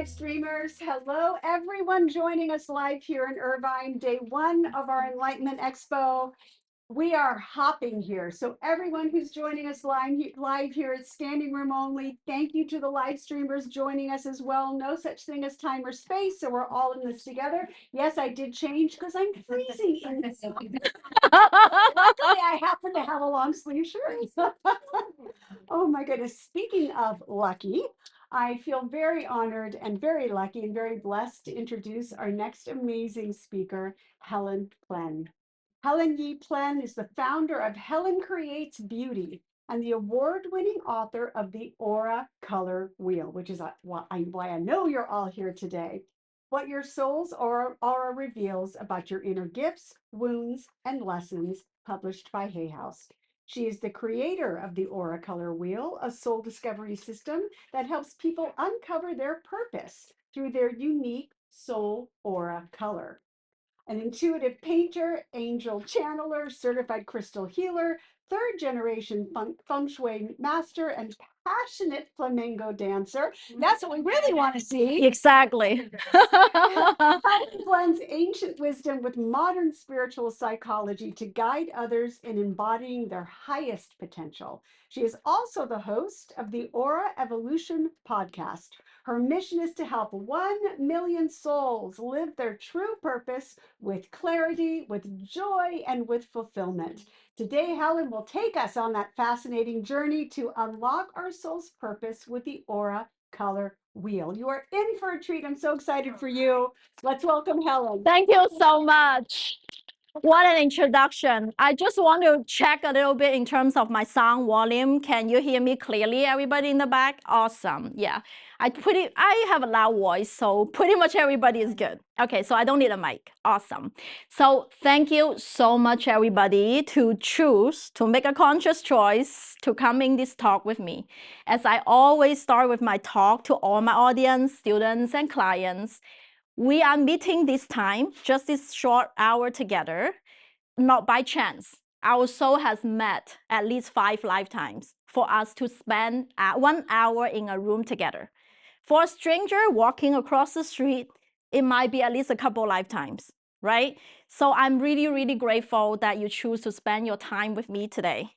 live streamers. Hello, everyone joining us live here in Irvine, day one of our Enlightenment Expo. We are hopping here. So everyone who's joining us live here, it's standing room only. Thank you to the live streamers joining us as well. No such thing as time or space. So we're all in this together. Yes, I did change because I'm freezing inside. Luckily, I happen to have a long sleeve shirt. Oh my goodness. Speaking of lucky, I feel very honored and very lucky and very blessed to introduce our next amazing speaker, Helen Plen. Helen Yi Plen is the founder of Helen Creates Beauty and the award-winning author of the Aura Color Wheel, which is why I know you're all here today. What your soul's aura reveals about your inner gifts, wounds, and lessons, published by Hay House. She is the creator of the Aura Color Wheel, a soul discovery system that helps people uncover their purpose through their unique soul aura color. An intuitive painter, angel channeler, certified crystal healer, third generation feng shui master, and passionate flamenco dancer. That's what we really want to see. Exactly. Helen blends ancient wisdom with modern spiritual psychology to guide others in embodying their highest potential. She is also the host of the Aura Evolution podcast. Her mission is to help 1 million souls live their true purpose with clarity, with joy, and with fulfillment. Today, Helen will take us on that fascinating journey to unlock our soul's purpose with the Aura Color Wheel. You are in for a treat. I'm so excited for you. Let's welcome Helen. Thank you so much. What an introduction. I just want to check a little bit in terms of my sound volume. Can you hear me clearly, everybody in the back? Awesome. Yeah. I have a loud voice, so pretty much everybody is good. Okay, so I don't need a mic. Awesome. So thank you so much, everybody, to choose to make a conscious choice to come in this talk with me. As I always start with my talk to all my audience, students, and clients, we are meeting this time, just this short hour together, not by chance. Our soul has met at least 5 lifetimes for us to spend 1 hour in a room together. For a stranger walking across the street, it might be at least a couple lifetimes, right? So I'm really, really grateful that you choose to spend your time with me today.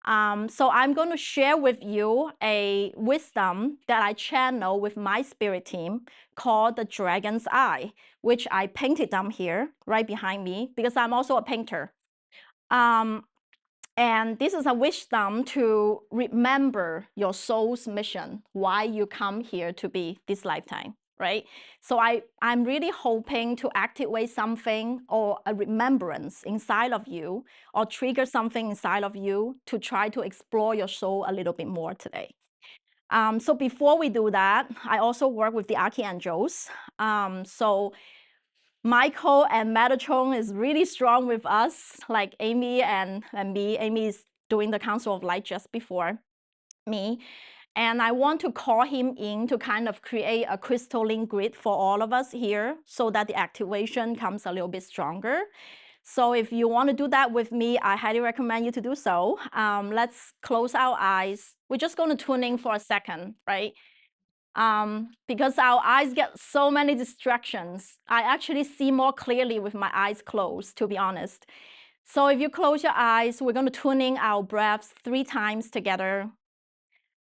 So I'm going to share with you a wisdom that I channel with my spirit team called the Dragon's Eye, which I painted down here right behind me because I'm also a painter. And this is a wisdom to remember your soul's mission, why you come here to be this lifetime, right? So I'm really hoping to activate something or a remembrance inside of you or trigger something inside of you to try to explore your soul a little bit more today. So before we do that, I also work with the archangels. So Michael and Metatron is really strong with us, like Amy and me. Amy is doing the Council of Light just before me. And I want to call him in to kind of create a crystalline grid for all of us here so that the activation comes a little bit stronger. So if you want to do that with me, I highly recommend you to do so. Let's close our eyes. We're just going to tune in for a second, right? Because our eyes get so many distractions. I actually see more clearly with my eyes closed, to be honest. So if you close your eyes, we're going to tune in our breaths 3 times together.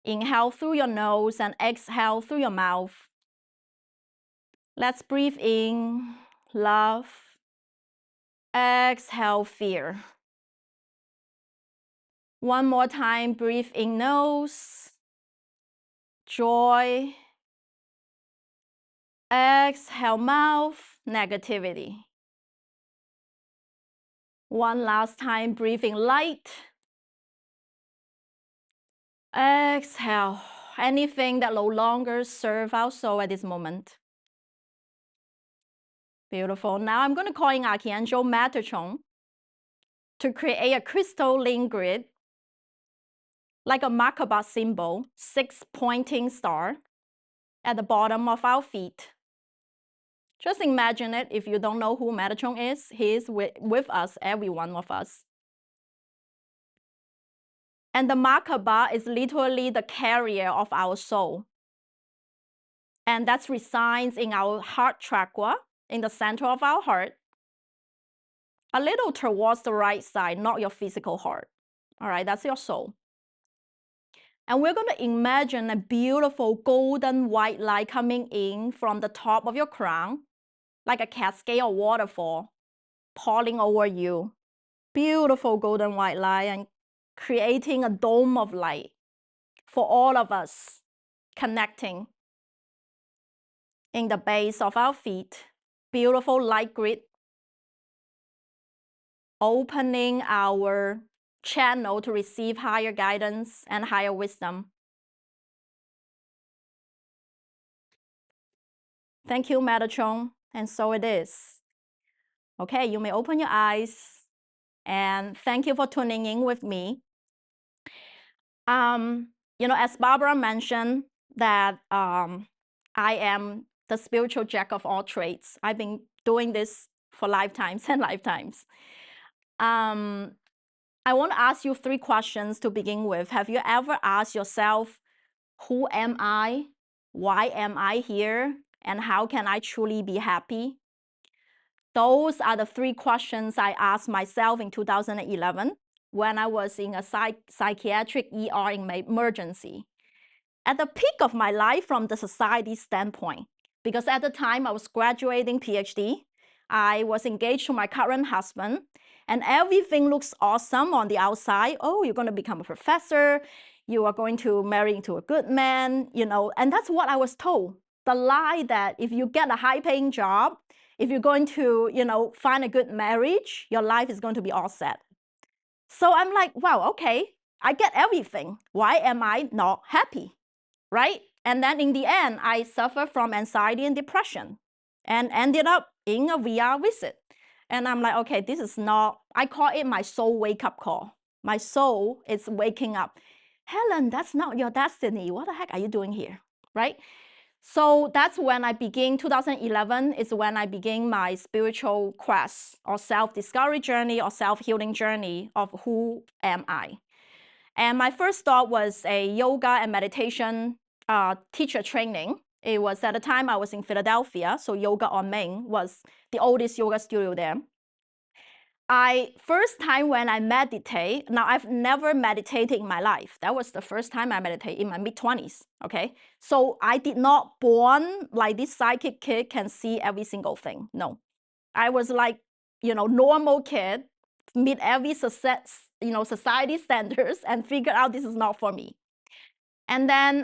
Inhale through your nose and exhale through your mouth. Let's breathe in love. Exhale fear. One more time, breathe in nose. Joy. Exhale mouth, negativity. One last time, breathing light. Exhale anything that no longer serves our soul at this moment. Beautiful. Now I'm going to call in Archangel Metatron to create a crystalline grid, like a Merkaba symbol, 6 pointing star at the bottom of our feet. Just imagine it. If you don't know who Metatron is, he is with us, every one of us. And the Merkaba is literally the carrier of our soul. And that resides in our heart chakra, in the center of our heart, a little towards the right side, not your physical heart. All right, that's your soul. And we're going to imagine a beautiful golden white light coming in from the top of your crown, like a cascade or waterfall, pouring over you. Beautiful golden white light and creating a dome of light for all of us, connecting in the base of our feet. Beautiful light grid, opening our channel to receive higher guidance and higher wisdom. Thank you, Metatron. And so it is. Okay, you may open your eyes. And thank you for tuning in with me. As Barbara mentioned, that I am the spiritual jack of all trades. I've been doing this for lifetimes and lifetimes. I want to ask you 3 questions to begin with. Have you ever asked yourself, who am I? Why am I here? And how can I truly be happy? Those are the 3 questions I asked myself in 2011 when I was in a psychiatric ER in my emergency. At the peak of my life from the society standpoint, because at the time I was graduating PhD, I was engaged to my current husband, and everything looks awesome on the outside. Oh, you're going to become a professor, you are going to marry into a good man, and that's what I was told. The lie that if you get a high-paying job, if you're going to, find a good marriage, your life is going to be all set. So I'm like, wow, okay, I get everything. Why am I not happy, right? And then in the end, I suffer from anxiety and depression and ended up in a VR visit. And I'm like, okay, this is not, I call it my soul wake-up call. My soul is waking up. Helen, that's not your destiny. What the heck are you doing here, right? So that's when I begin, 2011 is when I begin my spiritual quest or self-discovery journey or self-healing journey of who am I. And my first thought was a yoga and meditation teacher training. It was at the time I was in Philadelphia, so Yoga on Main was the oldest yoga studio there. First time when I meditate, now I've never meditated in my life. That was the first time I meditated in my mid-20s, okay? So I did not born like this psychic kid can see every single thing, no. I was like, normal kid, meet every success, society standards and figure out this is not for me. And then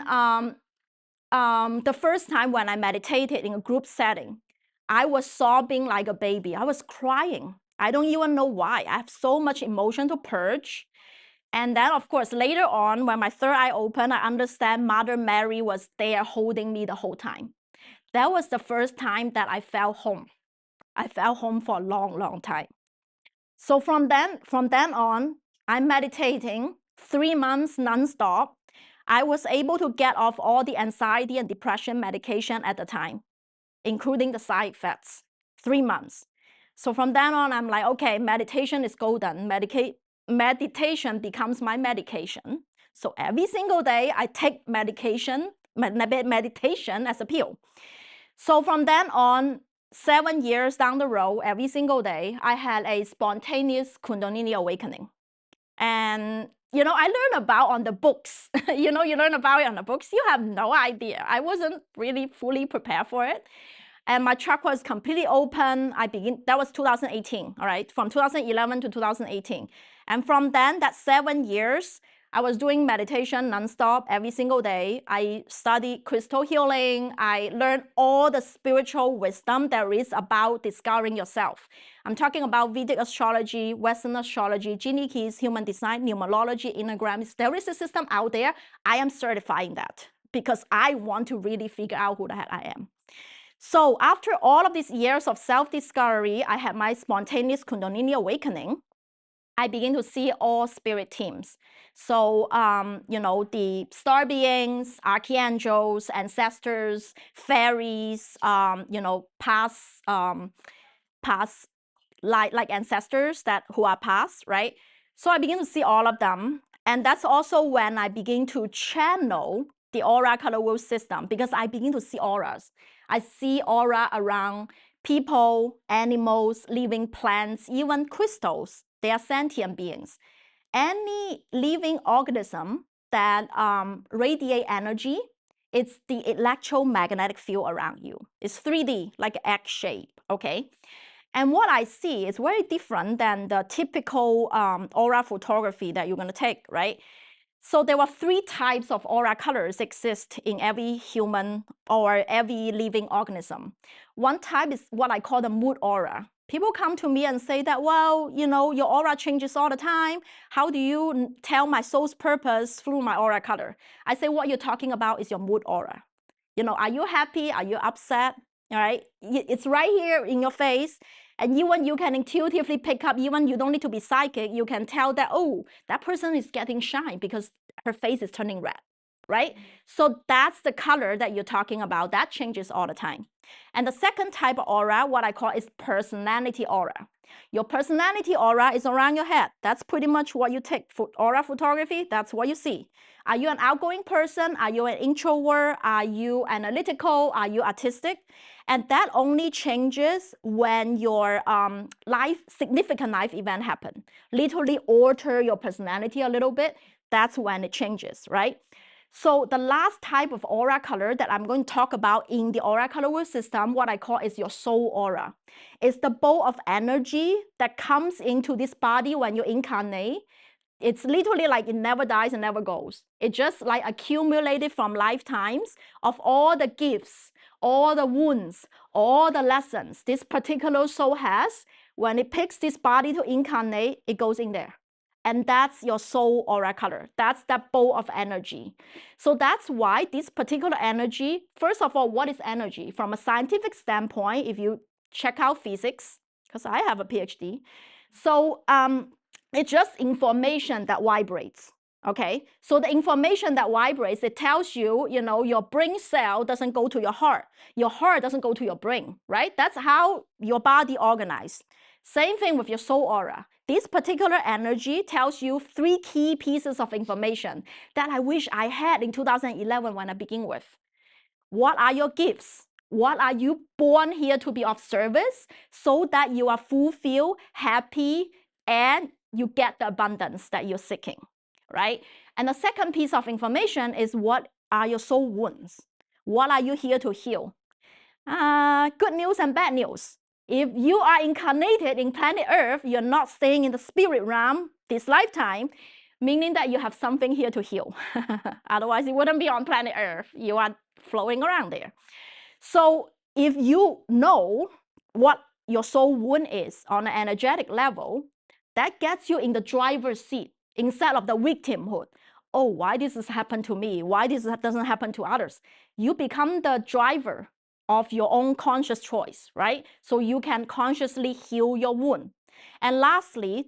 the first time when I meditated in a group setting, I was sobbing like a baby. I was crying. I don't even know why. I have so much emotion to purge. And then, of course, later on, when my third eye opened, I understand Mother Mary was there holding me the whole time. That was the first time that I felt home. I felt home for a long, long time. So from then on, I'm meditating 3 months nonstop. I was able to get off all the anxiety and depression medication at the time, including the side effects, 3 months. So from then on, I'm like, okay, meditation is golden. Meditation becomes my medication. So every single day, I take meditation as a pill. So from then on, 7 years down the road, every single day, I had a spontaneous Kundalini awakening. And, I learned about on the books. You learn about it on the books. You have no idea. I wasn't really fully prepared for it. And my chakra was completely open. That was 2018, all right? From 2011 to 2018. And from then, that 7 years, I was doing meditation nonstop every single day. I studied crystal healing. I learned all the spiritual wisdom there is about discovering yourself. I'm talking about Vedic astrology, Western astrology, gene keys, human design, numerology, enneagrams. There is a system out there. I am certifying that because I want to really figure out who the heck I am. So after all of these years of self-discovery, I had my spontaneous Kundalini awakening. I begin to see all spirit teams. So, the star beings, archangels, ancestors, fairies, past like ancestors who are past, right? So I begin to see all of them. And that's also when I begin to channel the aura color wheel system because I begin to see auras. I see aura around people, animals, living plants, even crystals. They are sentient beings. Any living organism that radiate energy, it's the electromagnetic field around you. It's 3D, like an egg shape, okay? And what I see is very different than the typical aura photography that you're gonna take, right? So there were 3 types of aura colors exist in every human or every living organism. One type is what I call the mood aura. People come to me and say that, well, you know, your aura changes all the time. How do you tell my soul's purpose through my aura color? I say what you're talking about is your mood aura. You know, are you happy? Are you upset? All right, it's right here in your face. And even you can intuitively pick up, even you don't need to be psychic, you can tell that, oh, that person is getting shy because her face is turning red, right? So that's the color that you're talking about. That changes all the time. And the second type of aura, what I call is personality aura. Your personality aura is around your head. That's pretty much what you take for aura photography. That's what you see. Are you an outgoing person? Are you an introvert? Are you analytical? Are you artistic? And that only changes when your significant life event happen. Literally alter your personality a little bit. That's when it changes, right? So the last type of aura color that I'm going to talk about in the aura color wheel system, what I call is your soul aura. It's the ball of energy that comes into this body when you incarnate. It's literally like it never dies and never goes. It just like accumulated from lifetimes of all the gifts, all the wounds, all the lessons this particular soul has. When it picks this body to incarnate, it goes in there. And that's your soul aura color. That's that bowl of energy. So that's why this particular energy, first of all, what is energy? From a scientific standpoint, if you check out physics, because I have a PhD, so it's just information that vibrates. Okay, so the information that vibrates, it tells you, you know, your brain cell doesn't go to your heart doesn't go to your brain, right? That's how your body organized. Same thing with your soul aura. This particular energy tells you 3 key pieces of information that I wish I had in 2011 when I begin with. What are your gifts? What are you born here to be of service so that you are fulfilled, happy, and you get the abundance that you're seeking, right? And the second piece of information is what are your soul wounds? What are you here to heal? Good news and bad news. If you are incarnated in planet Earth, you're not staying in the spirit realm this lifetime, meaning that you have something here to heal. Otherwise, you wouldn't be on planet Earth. You are flowing around there. So if you know what your soul wound is on an energetic level, that gets you in the driver's seat instead of the victimhood. Oh, why this has happened to me? Why this doesn't happen to others? You become the driver of your own conscious choice, right? So you can consciously heal your wound. And lastly,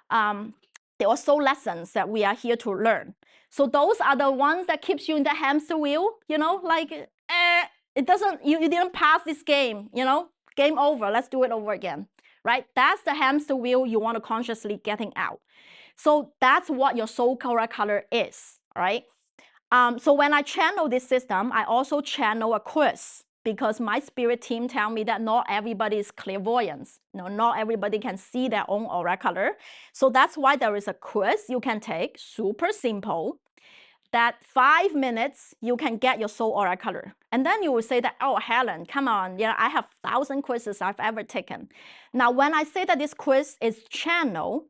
there are soul lessons that we are here to learn. So those are the ones that keeps you in the hamster wheel, you know, like it doesn't, you didn't pass this game, you know, game over, let's do it over again, right? That's the hamster wheel you want to consciously getting out. So that's what your soul aura color is, right? So when I channel this system, I also channel a quiz because my spirit team tell me that not everybody is clairvoyant. You know, not everybody can see their own aura color. So that's why there is a quiz you can take, super simple, that 5 minutes you can get your soul aura color. And then you will say that, oh, Helen, come on, yeah, I have 1,000 quizzes I've ever taken. Now, when I say that this quiz is channel,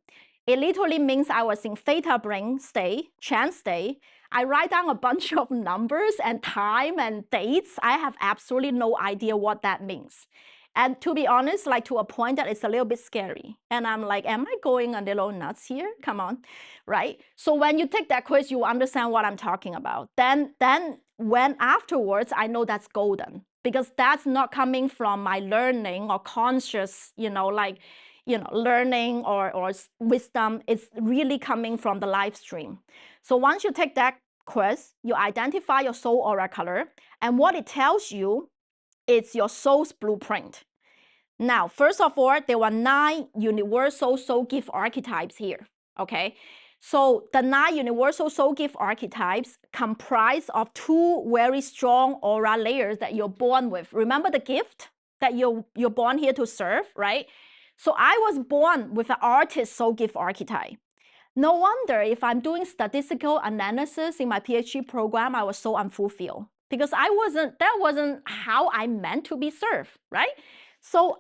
it literally means I was in theta brain state, trance state. I write down a bunch of numbers and time and dates. I have absolutely no idea what that means. And to be honest, like to a point that it's a little bit scary. And I'm like, am I going a little nuts here? Come on, right? So when you take that quiz, you understand what I'm talking about. Then when afterwards, I know that's golden because that's not coming from my learning or conscious, you know, like, you know, learning or wisdom. It's really coming from the live stream. So once you take that quiz, you identify your soul aura color, and what it tells you, it's your soul's blueprint. Now, first of all, there were 9 universal soul gift archetypes here, okay? So the 9 universal soul gift archetypes comprise of 2 very strong aura layers that you're born with. Remember the gift that you're born here to serve, right? So I was born with an artist soul gift archetype. No wonder if I'm doing statistical analysis in my PhD program, I was so unfulfilled because that wasn't how I meant to be served, right? So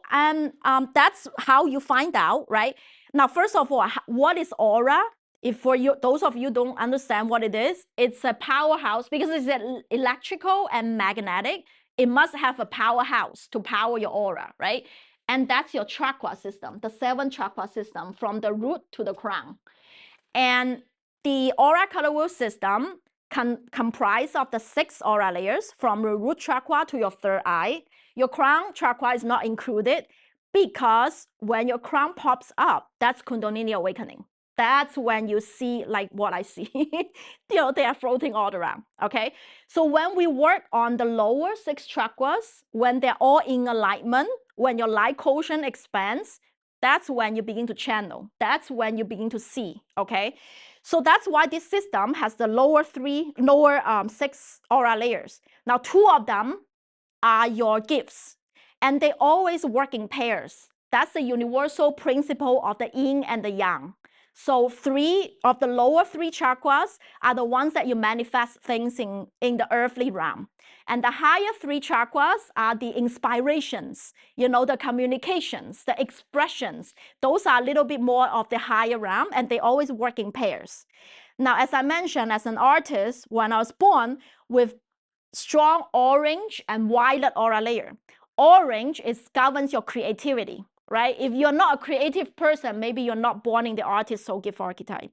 that's how you find out, right? Now, first of all, what is aura? If for you, those of you don't understand what it is, it's a powerhouse because it's electrical and magnetic. It must have a powerhouse to power your aura, right? And that's your chakra system, the 7 chakra system from the root to the crown. And the aura color wheel system comprise of the 6 aura layers from your root chakra to your 3rd eye. Your crown chakra is not included because when your crown pops up, that's Kundalini awakening. That's when you see like what I see. They are floating all around, okay? So when we work on the lower 6 chakras, when they're all in alignment, when your light quotient expands, that's when you begin to channel. That's when you begin to see, okay? So that's why this system has the lower 6 aura layers. Now, 2 of them are your gifts, and they always work in pairs. That's the universal principle of the yin and the yang. So 3 of the lower 3 chakras are the ones that you manifest things in the earthly realm. And the higher 3 chakras are the inspirations, the communications, the expressions. Those are a little bit more of the higher realm, and they always work in pairs. Now, as I mentioned, as an artist, when I was born with strong orange and violet aura layer. Orange governs your creativity, right? If you're not a creative person, maybe you're not born in the artist soul gift archetype.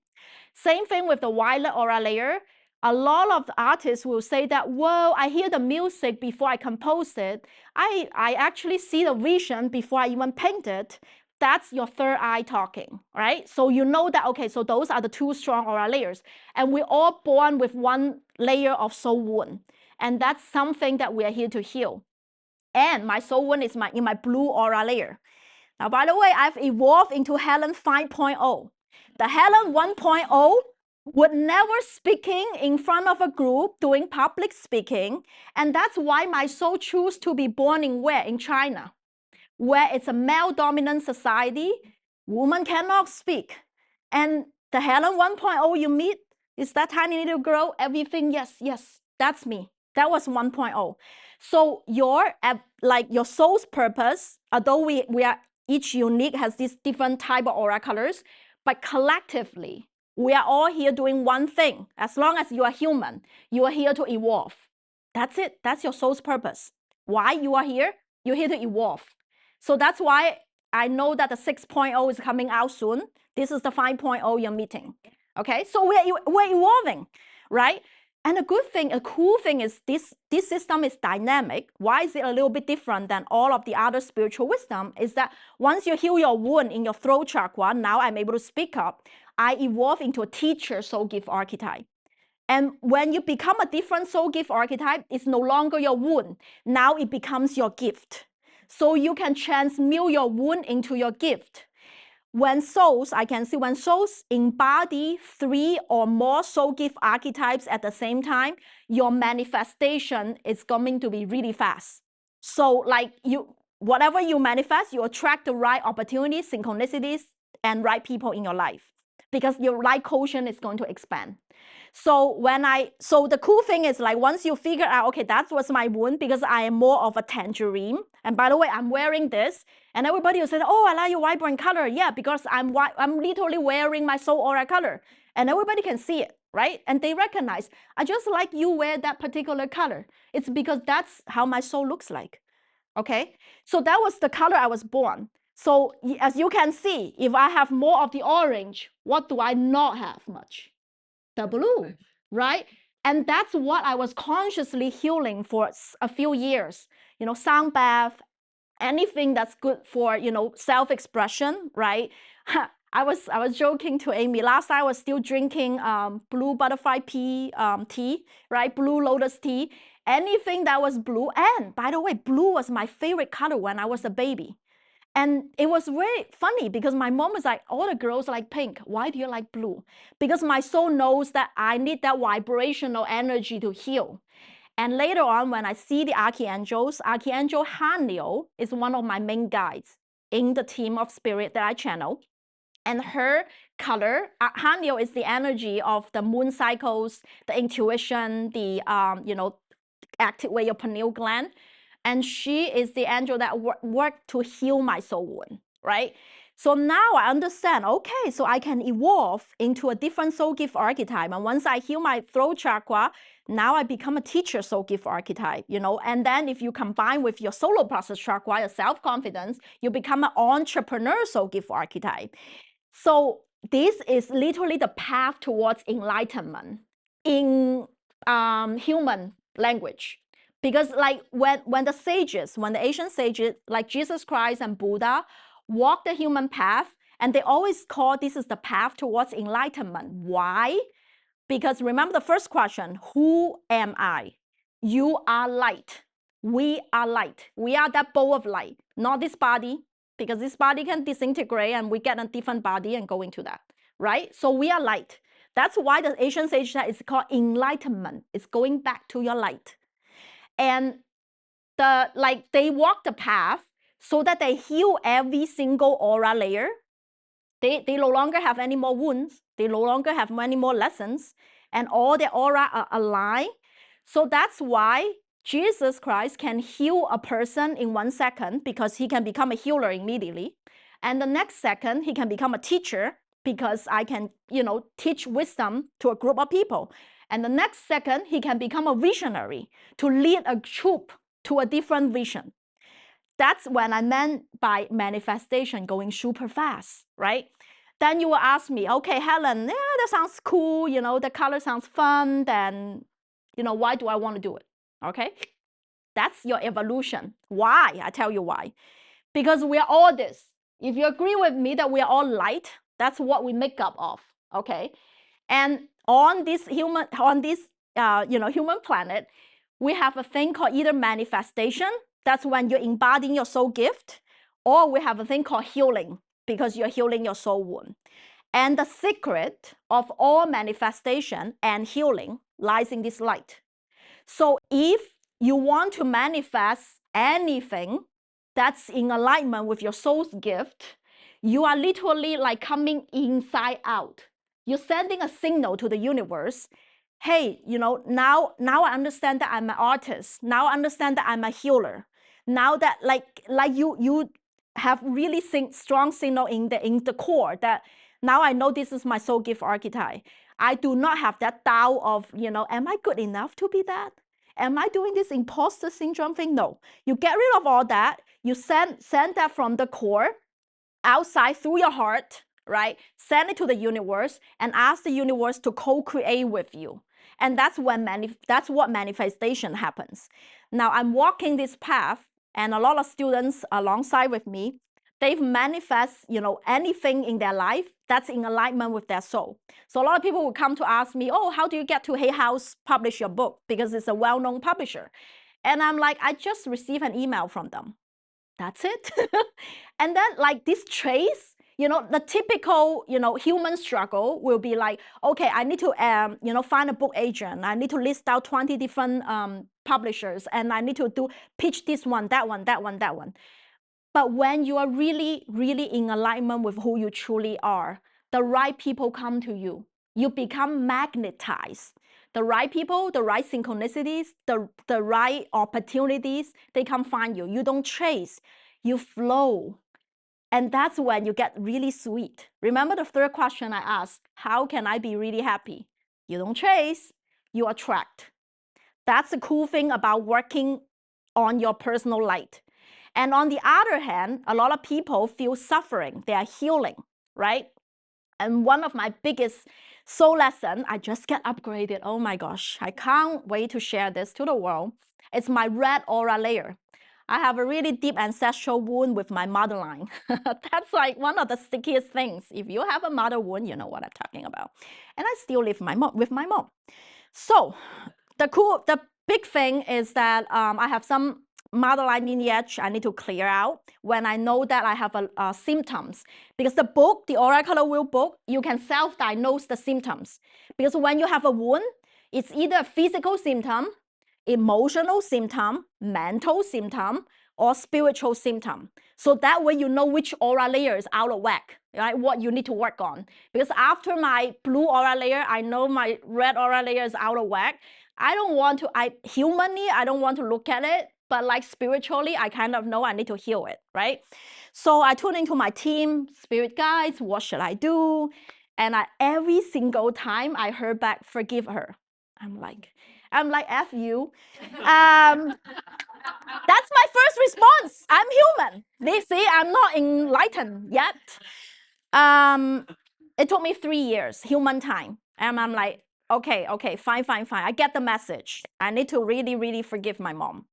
Same thing with the violet aura layer. A lot of the artists will say that, whoa, I hear the music before I compose it. I actually see the vision before I even paint it. That's your 3rd eye talking, right? So you know that, okay, so those are the 2 strong aura layers. And we're all born with 1 layer of soul wound. And that's something that we are here to heal. And my soul wound is in my blue aura layer. Now, by the way, I've evolved into Helen 5.0. The Helen 1.0 would never speaking in front of a group, doing public speaking. And that's why my soul chose to be born in where? In China, where it's a male-dominant society. Women cannot speak. And the Helen 1.0 you meet is that tiny little girl, everything, yes, that's me. That was 1.0. So your soul's purpose, although we are each unique, has these different type of aura colors, but collectively, we are all here doing one thing. As long as you are human, you are here to evolve. That's it. That's your soul's purpose. Why you are here? You're here to evolve. So that's why I know that the 6.0 is coming out soon. This is the 5.0 you're meeting. Okay, so we're evolving, right? And a cool thing is this system is dynamic. Why is it a little bit different than all of the other spiritual wisdom? Is that once you heal your wound in your throat chakra, now I'm able to speak up, I evolve into a teacher soul gift archetype. And when you become a different soul gift archetype, it's no longer your wound. Now it becomes your gift. So you can transmute your wound into your gift. When souls embody 3 or more soul gift archetypes at the same time, your manifestation is going to be really fast. So whatever you manifest, you attract the right opportunities, synchronicities, and right people in your life because your light quotient is going to expand. So the cool thing is once you figure out, okay, that was my wound because I am more of a tangerine. And by the way, I'm wearing this. And everybody will say, oh, I like your vibrant color. Yeah, because I'm literally wearing my soul aura color. And everybody can see it, right? And they recognize, I just like you wear that particular color. It's because that's how my soul looks like, okay? So that was the color I was born. So as you can see, if I have more of the orange, what do I not have much? The blue, right? And that's what I was consciously healing for a few years. Sound bath, anything that's good for self-expression, right? I was joking to Amy. Last time I was still drinking blue butterfly tea, right? Blue lotus tea. Anything that was blue. And by the way, blue was my favorite color when I was a baby. And it was very funny because my mom was like, all the girls like pink. Why do you like blue? Because my soul knows that I need that vibrational energy to heal. And later on, when I see the archangels, Archangel Haniel is one of my main guides in the team of spirit that I channel. And her color, Haniel is the energy of the moon cycles, the intuition, the activate your pineal gland. And she is the angel that worked to heal my soul wound, right? So now I understand, okay, so I can evolve into a different soul gift archetype. And once I heal my throat chakra, now I become a teacher soul gift archetype, and then if you combine with your solar plexus chakra, your self-confidence, you become an entrepreneur soul gift archetype. So this is literally the path towards enlightenment in human language. Because like when the ancient sages, like Jesus Christ and Buddha, walk the human path, and they always call this is the path towards enlightenment. Why? Because remember the first question, who am I? You are light. We are light. We are that ball of light, not this body, because this body can disintegrate and we get a different body and go into that, right? So we are light. That's why the ancient sage said it's called enlightenment. It's going back to your light. And they walk the path so that they heal every single aura layer. They no longer have any more wounds. They no longer have any more lessons. And all their aura are aligned. So that's why Jesus Christ can heal a person in 1 second because he can become a healer immediately. And the next second, he can become a teacher because I can, teach wisdom to a group of people. And the next second, he can become a visionary to lead a troop to a different vision. That's when I meant by manifestation going super fast, right? Then you will ask me, okay, Helen, that sounds cool, the color sounds fun, then, why do I want to do it? Okay? That's your evolution. Why? I tell you why. Because we are all this. If you agree with me that we are all light, that's what we make up of, okay? And on this human planet, we have a thing called either manifestation, that's when you're embodying your soul gift, or we have a thing called healing, because you're healing your soul wound. And the secret of all manifestation and healing lies in this light. So if you want to manifest anything that's in alignment with your soul's gift, you are literally like coming inside out. You're sending a signal to the universe. Hey, now I understand that I'm an artist. Now I understand that I'm a healer. Now that like you have really strong signal in the core that now I know this is my soul gift archetype. I do not have that doubt of, am I good enough to be that? Am I doing this imposter syndrome thing? No. You get rid of all that. You send that from the core outside through your heart, right? Send it to the universe and ask the universe to co-create with you. And that's what manifestation happens. Now I'm walking this path, and a lot of students alongside with me, they've manifest, anything in their life that's in alignment with their soul. So a lot of people will come to ask me, oh, how do you get to Hay House publish your book? Because it's a well-known publisher. And I'm like, I just received an email from them. That's it. And then like this trace, the typical, human struggle will be like, okay, I need to, find a book agent. I need to list out 20 different publishers, and I need to pitch this one, that one, that one, that one. But when you are really, really in alignment with who you truly are, the right people come to you. You become magnetized. The right people, the right synchronicities, the right opportunities, they come find you. You don't chase, you flow. And that's when you get really sweet. Remember the third question I asked, how can I be really happy? You don't chase, you attract. That's the cool thing about working on your personal light. And on the other hand, a lot of people feel suffering. They are healing, right? And one of my biggest soul lessons, I just get upgraded. Oh my gosh, I can't wait to share this to the world. It's my red aura layer. I have a really deep ancestral wound with my mother line. That's like one of the stickiest things. If you have a mother wound, you know what I'm talking about. And I still live with my mom. So the big thing is that I have some motherline lineage I need to clear out, when I know that I have symptoms. Because the book, the Oracular Wheel book, you can self-diagnose the symptoms. Because when you have a wound, it's either a physical symptom, emotional symptom, mental symptom, or spiritual symptom. So that way you know which aura layer is out of whack, right? What you need to work on. Because after my blue aura layer, I know my red aura layer is out of whack. I don't want to, humanly, I don't want to look at it, but like spiritually, I kind of know I need to heal it, right? So I tune into my team, spirit guides, what should I do? And every single time I heard back, forgive her. I'm like, F you. That's my first response. I'm human. They see I'm not enlightened yet. It took me 3 years, human time. And I'm like, okay, fine. I get the message. I need to really, really forgive my mom.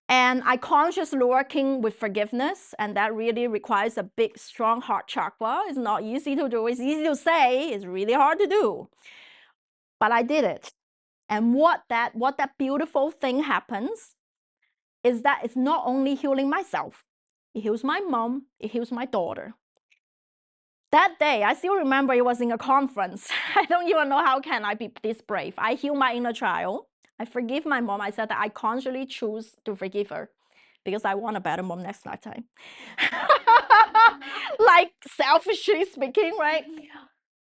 And I consciously working with forgiveness, and that really requires a big, strong heart chakra. It's not easy to do. It's easy to say. It's really hard to do. But I did it. And what that beautiful thing happens is that it's not only healing myself, it heals my mom, it heals my daughter. That day, I still remember it was in a conference. I don't even know how can I be this brave. I heal my inner child. I forgive my mom. I said that I consciously choose to forgive her because I want a better mom next lifetime. Like selfishly speaking, right?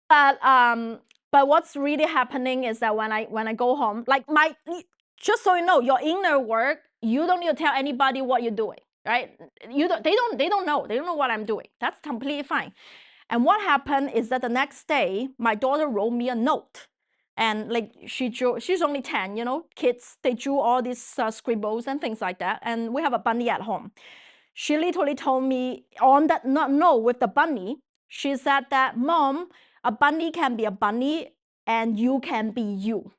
But what's really happening is that when I go home, like just so you know, your inner work, you don't need to tell anybody what you're doing, right? They don't know what I'm doing. That's completely fine. And what happened is that the next day, my daughter wrote me a note. And like she's only 10, you know, kids, they drew all these scribbles and things like that. And we have a bunny at home. She literally told me on that note with the bunny, she said that, Mom, a bunny can be a bunny and you can be you.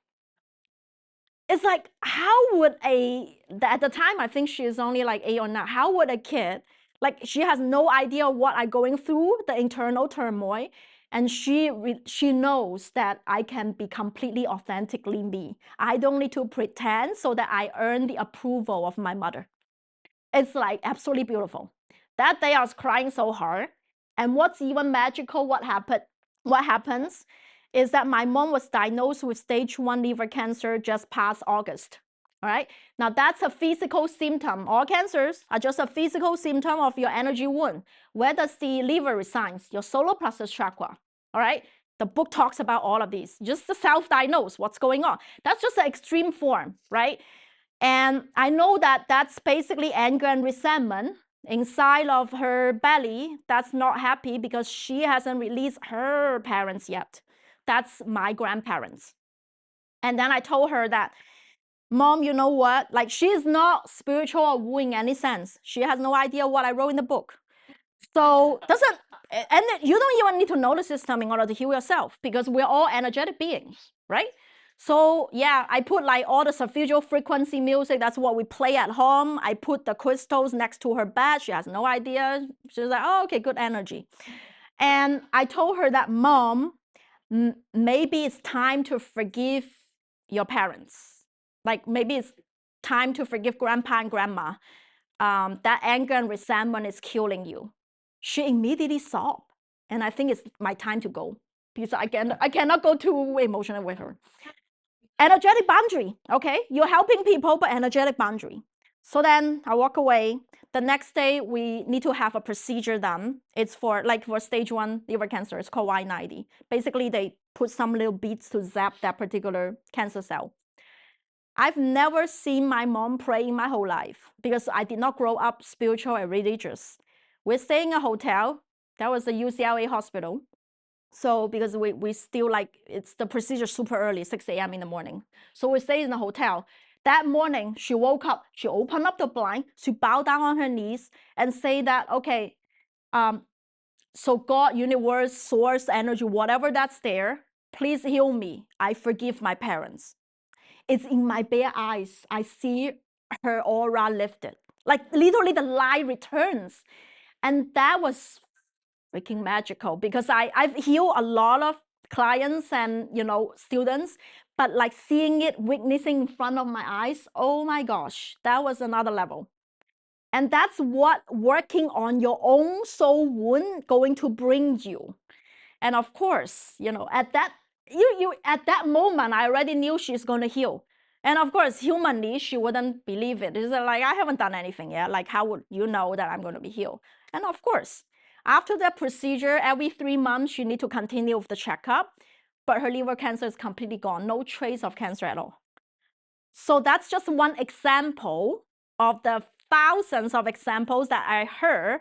It's like, how would at the time, I think she is only like 8 or 9, how would a kid, like she has no idea what I'm going through, the internal turmoil, and she knows that I can be completely authentically me. I don't need to pretend so that I earn the approval of my mother. It's like absolutely beautiful. That day I was crying so hard. And what's even magical, what happens is that my mom was diagnosed with stage 1 liver cancer just past August. All right. Now that's a physical symptom. All cancers are just a physical symptom of your energy wound. Where does the liver resides? Your solar plexus chakra. All right. The book talks about all of these. Just to self-diagnose what's going on. That's just an extreme form, right? And I know that that's basically anger and resentment inside of her belly that's not happy because she hasn't released her parents yet. That's my grandparents. And then I told her that, Mom, you know what? Like, she is not spiritual or woo in any sense. She has no idea what I wrote in the book. So and you don't even need to know the system in order to heal yourself because we're all energetic beings, right? So yeah, I put like all the sophistical frequency music. That's what we play at home. I put the crystals next to her bed. She has no idea. She's like, oh, okay, good energy. And I told her that, Mom, maybe it's time to forgive your parents. Like maybe it's time to forgive grandpa and grandma. That anger and resentment is killing you. She immediately sobbed. And I think it's my time to go because I cannot go too emotional with her. Energetic boundary, okay? You're helping people, but energetic boundary. So then I walk away. The next day, we need to have a procedure done. It's for stage 1 liver cancer. It's called Y90. Basically, they put some little beads to zap that particular cancer cell. I've never seen my mom pray in my whole life because I did not grow up spiritual and religious. We're staying in a hotel. That was the UCLA hospital. So because we still it's the procedure super early, 6 a.m. in the morning. So we stayed in the hotel. That morning, she woke up, she opened up the blind, she bowed down on her knees and say that, okay, so God, universe, source, energy, whatever that's there, please heal me. I forgive my parents. It's in my bare eyes. I see her aura lifted. Like literally the light returns. And that was freaking magical because I've healed a lot of clients and students, but like seeing it, witnessing in front of my eyes, oh my gosh, that was another level. And that's what working on your own soul wound going to bring you. And of course, you know, at that moment, I already knew she's going to heal. And of course, humanly, she wouldn't believe it. It's like, I haven't done anything yet. Like, how would you know that I'm going to be healed? And of course, after that procedure, every 3 months, she need to continue with the checkup. But her liver cancer is completely gone. No trace of cancer at all. So that's just one example of the thousands of examples that I heard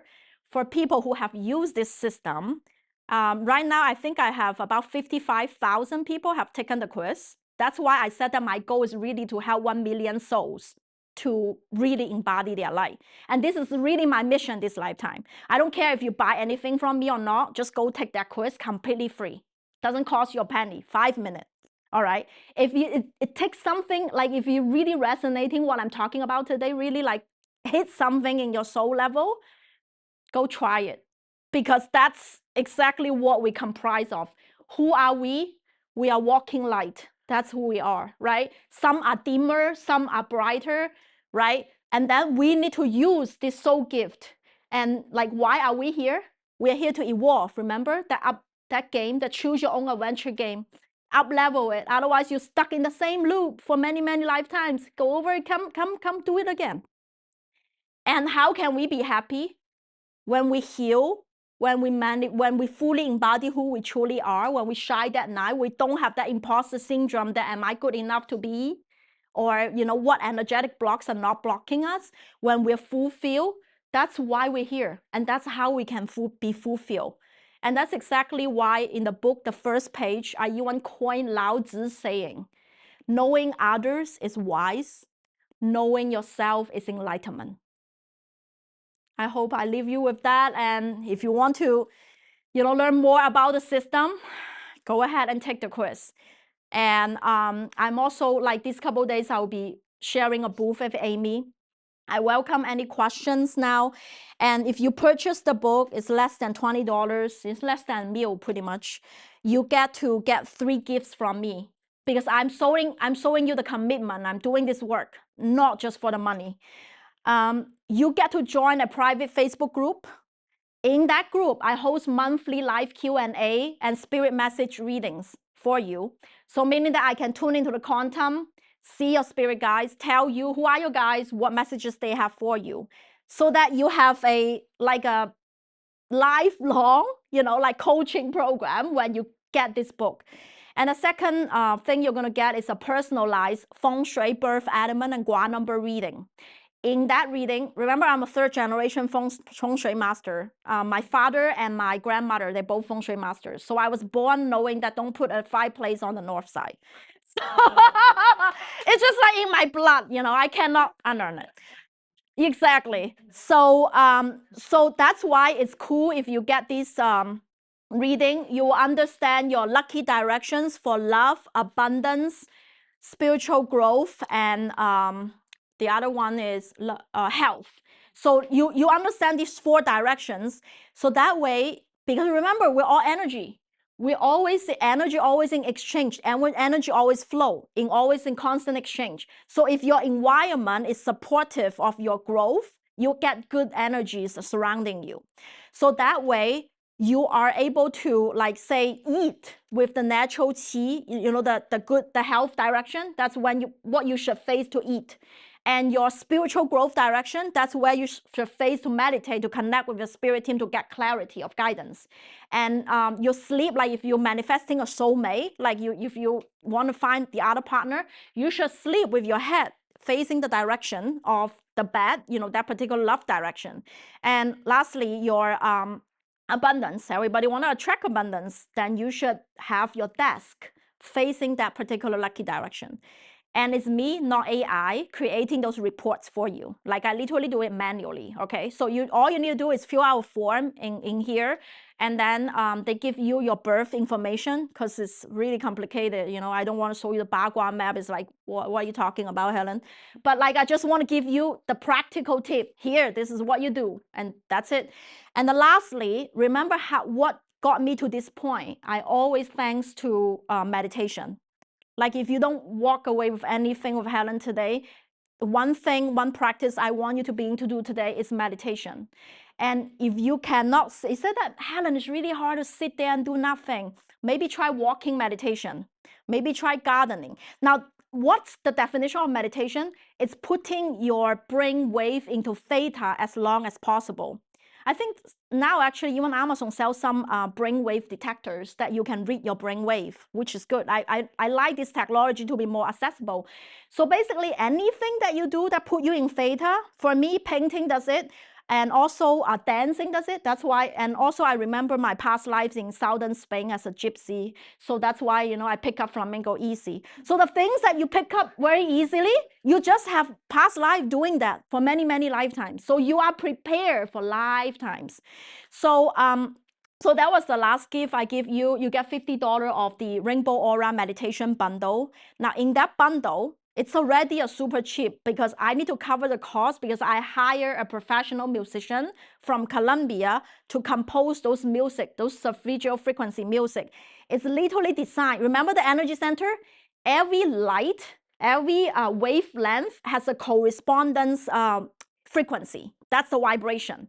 for people who have used this system. Right now, I think I have about 55,000 people have taken the quiz. That's why I said that my goal is really to help 1 million souls to really embody their light. And this is really my mission this lifetime. I don't care if you buy anything from me or not, just go take that quiz completely free. Doesn't cost you a penny, 5 minutes. All right. If you, it takes something, like if you really resonating what I'm talking about today, really like hit something in your soul level, go try it. Because that's exactly what we comprise of. Who are we? We are walking light. That's who we are, right? Some are dimmer, some are brighter, right? And then we need to use this soul gift. And like, why are we here? We're here to evolve. Remember that game, the choose your own adventure game. Up level it. Otherwise, you're stuck in the same loop for many, many lifetimes. Go over it, come do it again. And how can we be happy? When we heal, when we fully embody who we truly are, when we shine that night, we don't have that imposter syndrome that am I good enough to be? Or, you know, what energetic blocks are not blocking us? When we're fulfilled, that's why we're here. And that's how we can be fulfilled. And that's exactly why in the book, the first page, I even coined Lao Tzu's saying, knowing others is wise, knowing yourself is enlightenment. I hope I leave you with that. And if you want to, you know, learn more about the system, go ahead and take the quiz. And I'm also, like, these couple of days, I'll be sharing a booth with Amy. I welcome any questions now. And if you purchase the book, it's less than $20. It's less than a meal, pretty much. You get 3 gifts from me because I'm showing you the commitment. I'm doing this work, not just for the money. You get to join a private Facebook group. In that group, I host monthly live Q&A and spirit message readings for you. So meaning that I can tune into the quantum, see your spirit guides, tell you who are your guides, what messages they have for you, so that you have a lifelong, you know, like coaching program when you get this book. And the second thing you're going to get is a personalized feng shui, birth element, and gua number reading. In that reading, remember I'm a 3rd generation feng shui master. My father and my grandmother, they're both feng shui masters. So I was born knowing that don't put a fireplace on the north side. So it's just like in my blood, you know, I cannot unlearn it. Exactly. So so that's why it's cool if you get this reading, you will understand your lucky directions for love, abundance, spiritual growth, and the other one is health. So you understand these 4 directions. So that way, because remember, we're all energy. We always, the energy always in exchange, and when energy always flow, always in constant exchange. So if your environment is supportive of your growth, you get good energies surrounding you. So that way, you are able to, like, say, eat with the natural qi, you know, the health direction. That's when what you should face to eat. And your spiritual growth direction, that's where you should face to meditate, to connect with your spirit team, to get clarity of guidance. And your sleep, like if you're manifesting a soulmate, like if you want to find the other partner, you should sleep with your head facing the direction of the bed, you know, that particular love direction. And lastly, your abundance. Everybody want to attract abundance, then you should have your desk facing that particular lucky direction. And it's me, not AI, creating those reports for you. Like I literally do it manually, okay? So all you need to do is fill out a form in here, and then they give you your birth information, because it's really complicated. You know, I don't want to show you the background map. It's like, what are you talking about, Helen? But like, I just want to give you the practical tip. Here, this is what you do, and that's it. And then lastly, remember what got me to this point. I always thanks to meditation. Like if you don't walk away with anything with Helen today, one practice I want you to begin to do today is meditation. And if you cannot, it said that, Helen, it's really hard to sit there and do nothing. Maybe try walking meditation. Maybe try gardening. Now, what's the definition of meditation? It's putting your brain wave into theta as long as possible. I think now actually even Amazon sells some brainwave detectors that you can read your brainwave, which is good. I like this technology to be more accessible. So basically anything that you do that put you in theta, for me, painting does it. And also dancing does it. That's why, and also I remember my past lives in southern Spain as a gypsy. So that's why, you know, I pick up flamenco easy. So the things that you pick up very easily, you just have past life doing that for many, many lifetimes. So you are prepared for lifetimes. So, so that was the last gift I give you. You get $50 of the Rainbow Aura Meditation Bundle. Now in that bundle, it's already a super cheap because I need to cover the cost because I hire a professional musician from Colombia to compose those music, those solfeggio frequency music. It's literally designed. Remember the energy center? Every light, every wavelength has a correspondence frequency. That's the vibration.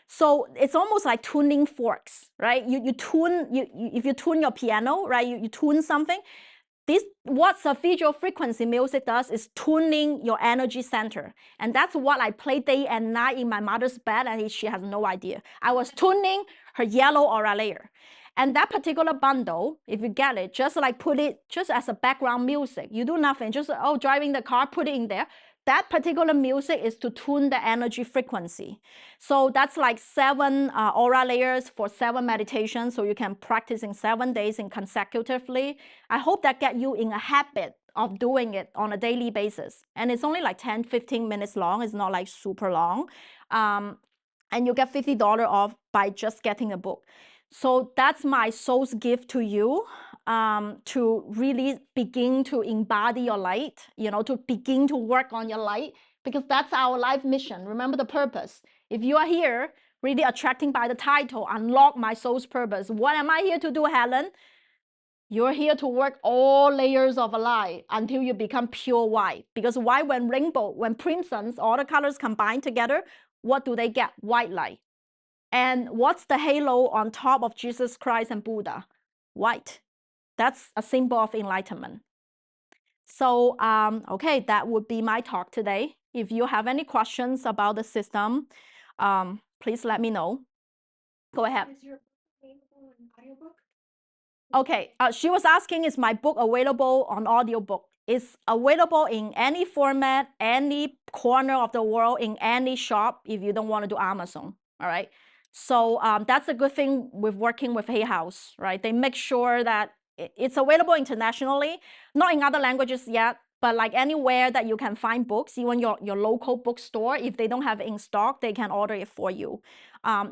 So it's almost like tuning forks, right? If you tune your piano, right? You tune something. What solfeggio frequency music does is tuning your energy center. And that's what I play day and night in my mother's bed, and she has no idea. I was tuning her yellow aura layer. And that particular bundle, if you get it, just like put it just as a background music. You do nothing, just, oh, driving the car, put it in there. That particular music is to tune the energy frequency. So that's like 7 aura layers for 7 meditations. So you can practice in 7 days in consecutively. I hope that get you in a habit of doing it on a daily basis. And it's only like 10, 15 minutes long. It's not like super long. And you get $50 off by just getting a book. So that's my soul's gift to you. To really begin to embody your light, you know, to begin to work on your light, because that's our life mission. Remember the purpose. If you are here, really attracting by the title, unlock my soul's purpose. What am I here to do, Helen? You're here to work all layers of a light until you become pure white. Because why, when rainbow, when crimsons, all the colors combine together, what do they get? White light. And what's the halo on top of Jesus Christ and Buddha? White. That's a symbol of enlightenment. So, okay, that would be my talk today. If you have any questions about the system, please let me know. Go ahead. Is your book available in audiobook? Okay, she was asking, is my book available on audiobook? It's available in any format, any corner of the world, in any shop, if you don't want to do Amazon, all right? So that's a good thing with working with Hay House, right? They make sure that it's available internationally, not in other languages yet, but like anywhere that you can find books, even your local bookstore, if they don't have it in stock, they can order it for you.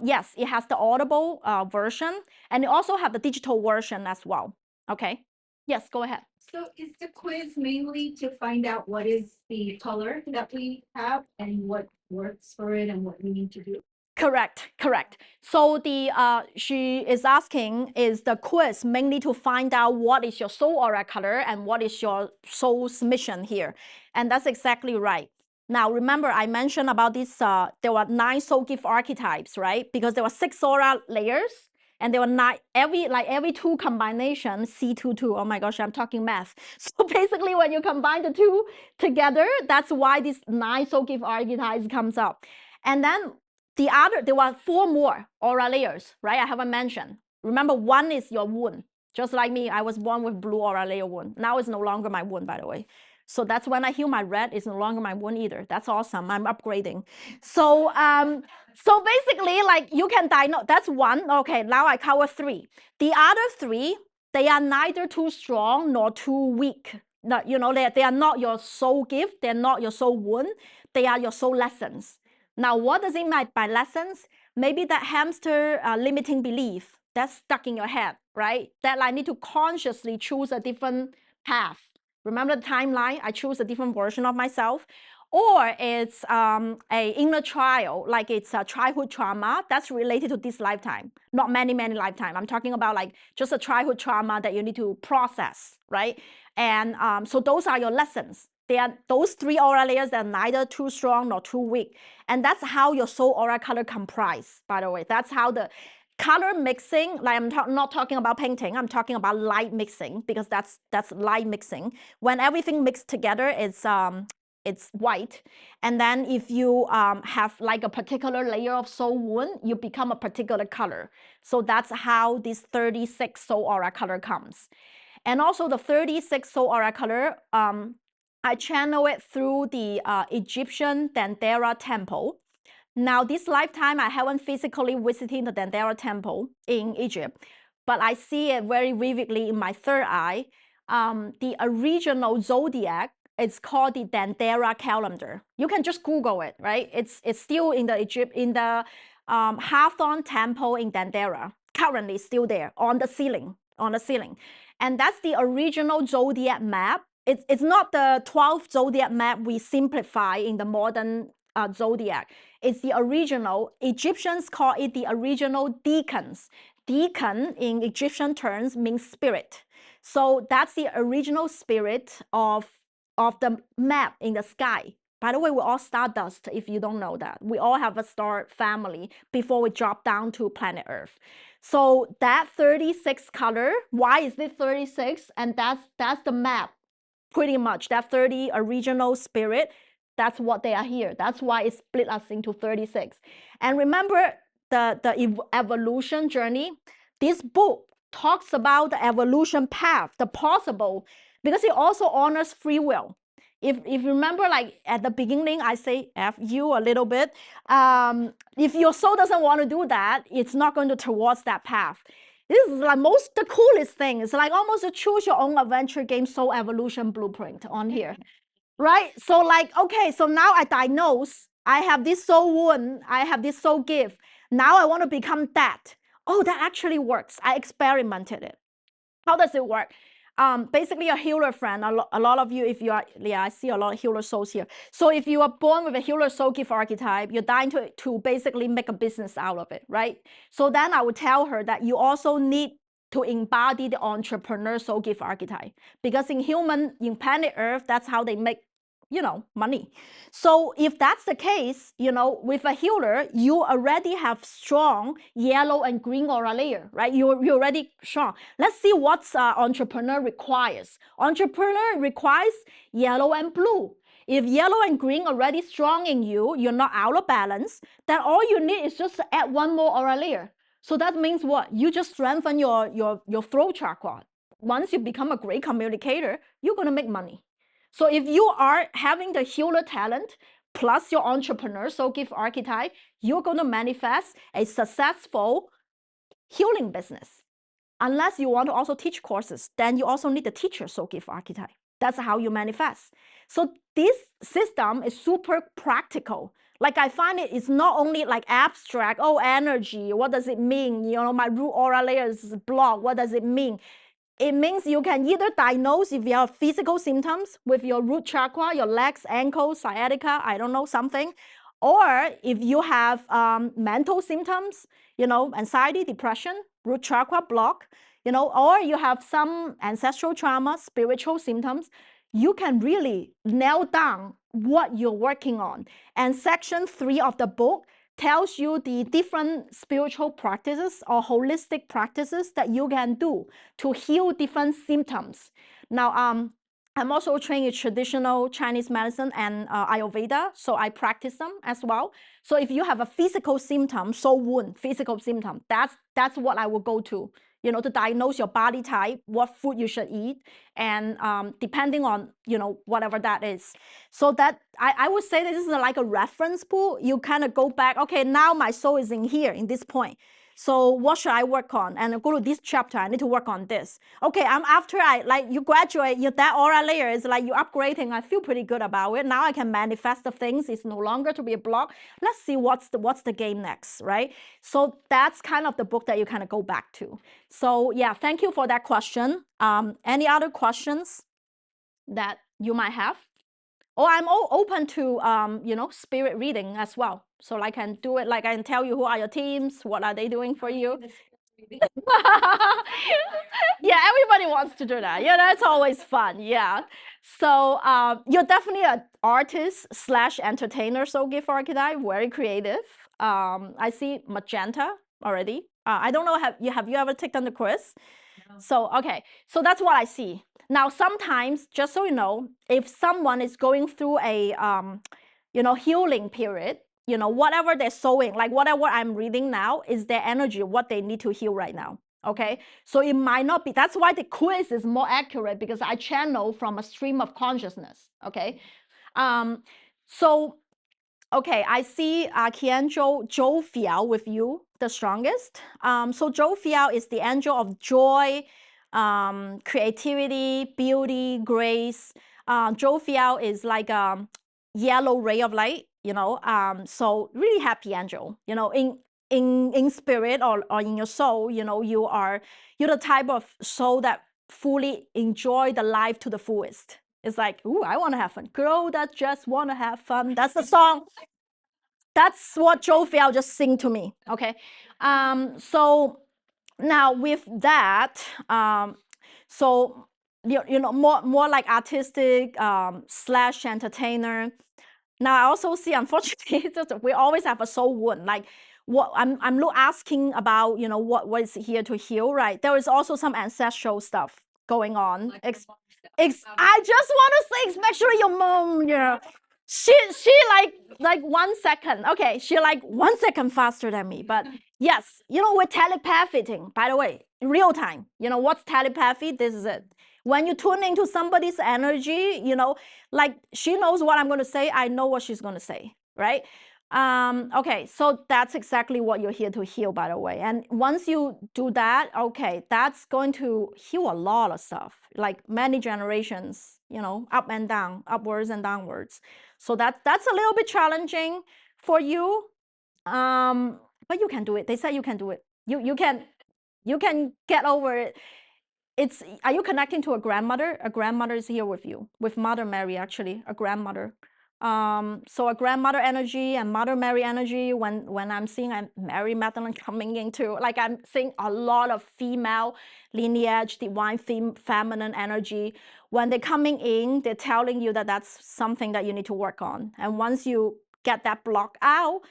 Yes, it has the Audible version, and it also have the digital version as well. Okay, yes, go ahead. So is the quiz mainly to find out what is the color that we have and what works for it and what we need to do? Correct, correct. So the she is asking, is the quiz mainly to find out what is your soul aura color and what is your soul's mission here, and that's exactly right. Now remember, I mentioned about this. There were 9 soul gift archetypes, right? Because there were 6 aura layers, and there were 9. Every 2 combinations, C22. Oh my gosh, I'm talking math. So basically, when you combine the 2 together, that's why these 9 soul gift archetypes comes up, and then there were 4 more aura layers, right? I haven't mentioned. Remember, 1 is your wound. Just like me, I was born with blue aura layer wound. Now it's no longer my wound, by the way. So that's when I heal my red, it's no longer my wound either. That's awesome. I'm upgrading. So so basically, like, you can diagnose. That's 1. Okay, now I cover 3. The other 3, they are neither too strong nor too weak. You know, they are not your soul gift. They're not your soul wound. They are your soul lessons. Now, what does it mean by lessons? Maybe that hamster limiting belief that's stuck in your head, right? That I need to consciously choose a different path. Remember the timeline? I choose a different version of myself. Or it's a inner child, like it's a childhood trauma that's related to this lifetime, not many, many lifetimes. I'm talking about like just a childhood trauma that you need to process, right? And so those are your lessons. those 3 aura layers that are neither too strong nor too weak. And that's how your soul aura color comprise, by the way. That's how the color mixing, like I'm not talking about painting, I'm talking about light mixing, because that's light mixing. When everything mixed together, it's white. And then if you have like a particular layer of soul wound, you become a particular color. So that's how this 36 soul aura color comes. And also the 36 soul aura color, I channel it through the Egyptian Dendera temple. Now, this lifetime, I haven't physically visited the Dendera temple in Egypt, but I see it very vividly in my third eye. The original zodiac, it's called the Dendera calendar. You can just Google it, right? It's still in the Hathor temple in Dendera. Currently still there on the ceiling. And that's the original zodiac map. It's not the 12th zodiac map we simplify in the modern zodiac. It's the original. Egyptians call it the original deacons. Deacon in Egyptian terms means spirit. So that's the original spirit of the map in the sky. By the way, we're all stardust, if you don't know that. We all have a star family before we drop down to planet Earth. So that 36 color, why is it 36? And that's the map, pretty much. That 30 original spirit, that's what they are here. That's why it split us into 36. And remember the evolution journey. This book talks about the evolution path, the possible, because it also honors free will. If you remember, like at the beginning, I say F you a little bit. If your soul doesn't want to do that, it's not going to towards that path. This is like the coolest thing. It's like almost a choose your own adventure game soul evolution blueprint on here, right? So like, okay, so now I diagnose, I have this soul wound, I have this soul gift. Now I want to become that. Oh, that actually works. I experimented it. How does it work? Basically a healer friend, a lot of you, if you are, yeah, I see a lot of healer souls here. So if you are born with a healer soul gift archetype, you're dying to basically make a business out of it, right? So then I would tell her that you also need to embody the entrepreneur soul gift archetype, because in planet Earth, that's how they make money. So if that's the case, with a healer, you already have strong yellow and green aura layer, right? You're already strong. Let's see what entrepreneur requires. Entrepreneur requires yellow and blue. If yellow and green already strong in you, you're not out of balance, then all you need is just to add one more aura layer. So that means what? You just strengthen your throat chakra. Once you become a great communicator, you're going to make money. So if you are having the healer talent plus your entrepreneur soul gift archetype, you're going to manifest a successful healing business. Unless you want to also teach courses, then you also need the teacher soul gift archetype. That's how you manifest. So this system is super practical. Like I find it is not only like abstract, oh, energy, what does it mean? My root aura layer is blocked, what does it mean? It means you can either diagnose if you have physical symptoms with your root chakra, your legs, ankles, sciatica, I don't know, something. Or if you have mental symptoms, anxiety, depression, root chakra block, or you have some ancestral trauma, spiritual symptoms, you can really nail down what you're working on. And section 3 of the book tells you the different spiritual practices or holistic practices that you can do to heal different symptoms. Now, I'm also trained in traditional Chinese medicine and Ayurveda, so I practice them as well. So if you have a physical symptom, soul wound, physical symptom, that's what I will go to, to diagnose your body type, what food you should eat, and depending on, whatever that is. So that, I would say that this is like a reference pool. You kind of go back, okay, now my soul is in here, in this point. So what should I work on? And I go to this chapter, I need to work on this. Okay, after you graduate, that aura layer is like you're upgrading. I feel pretty good about it. Now I can manifest the things. It's no longer to be a block. Let's see what's the game next, right? So that's kind of the book that you kind of go back to. So yeah, thank you for that question. Any other questions that you might have? Oh, I'm all open to spirit reading as well. So I can do it, like I can tell you who are your teams, what are they doing for you. Yeah, everybody wants to do that. Yeah, that's always fun. Yeah. So you're definitely an artist slash entertainer, so gift archetype, very creative. I see magenta already. I don't know, have you ever taken the quiz? No. So okay, so that's what I see. Now sometimes, just so you know, if someone is going through a healing period, whatever they're sowing, like whatever I'm reading now is their energy, what they need to heal right now. Okay, so it might not be, that's why the quiz is more accurate, because I channel from a stream of consciousness. Okay, so okay, I see Archangel Jophiel with you, the strongest. So Jophiel is the angel of joy, creativity, beauty, grace. Jophiel is like a yellow ray of light, so really happy angel. In spirit, or in your soul, you're the type of soul that fully enjoy the life to the fullest. It's like, ooh, I want to have fun. Girl that just want to have fun. That's the song. That's what Jophiel just sing to me. Okay. So now with that, so more like artistic slash entertainer. Now I also see, unfortunately, we always have a soul wound. Like what I'm asking about, what is here to heal, right? There is also some ancestral stuff going on. I just want to say, especially your mom, she like 1 second. Okay, she like 1 second faster than me. But yes, we're telepathying, by the way, real time. What's telepathy? This is it. When you tune into somebody's energy, like she knows what I'm going to say, I know what she's going to say, right? Okay, so that's exactly what you're here to heal, by the way. And once you do that, okay, that's going to heal a lot of stuff, like many generations, up and down, upwards and downwards. So that's a little bit challenging for you, but you can do it. They said you can do it. You can get over it. Are you connecting to a grandmother? A grandmother is here with you, with Mother Mary, actually, a grandmother. So a grandmother energy and Mother Mary energy, when I'm seeing Mary Magdalene coming into, like I'm seeing a lot of female lineage, divine feminine energy. When they're coming in, they're telling you that that's something that you need to work on. And once you get that block out,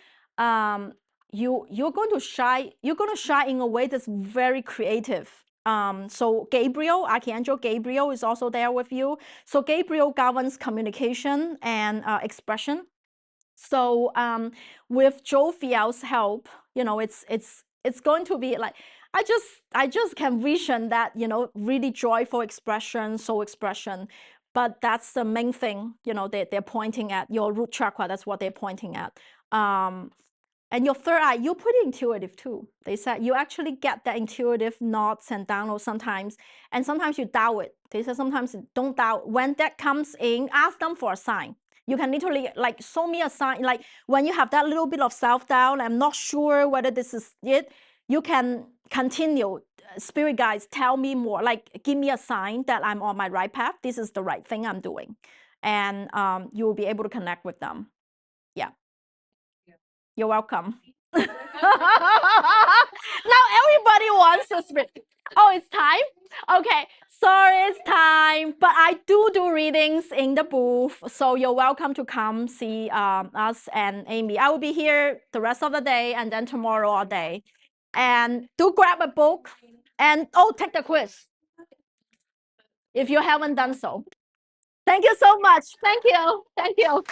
you're going to shine. You're going to shine in a way that's very creative. So Gabriel, Archangel Gabriel is also there with you. So Gabriel governs communication and expression. So with Jophiel's help, it's going to be like, I just can vision that, really joyful expression, soul expression. But that's the main thing, they're pointing at your root chakra. That's what they're pointing at. And your third eye, you're pretty intuitive too. They said you actually get that intuitive nods and downloads sometimes, and sometimes you doubt it. They said sometimes don't doubt. When that comes in, ask them for a sign. You can literally like show me a sign. Like when you have that little bit of self-doubt, I'm not sure whether this is it, you can continue. Spirit guides, tell me more. Like give me a sign that I'm on my right path. This is the right thing I'm doing. And you will be able to connect with them. Yeah. You're welcome. Now everybody wants to speak. Oh, it's time? Okay, sorry, it's time. But I do readings in the booth, so you're welcome to come see us and Amy. I will be here the rest of the day and then tomorrow all day. And do grab a book and take the quiz if you haven't done so. Thank you so much. Thank you. Thank you.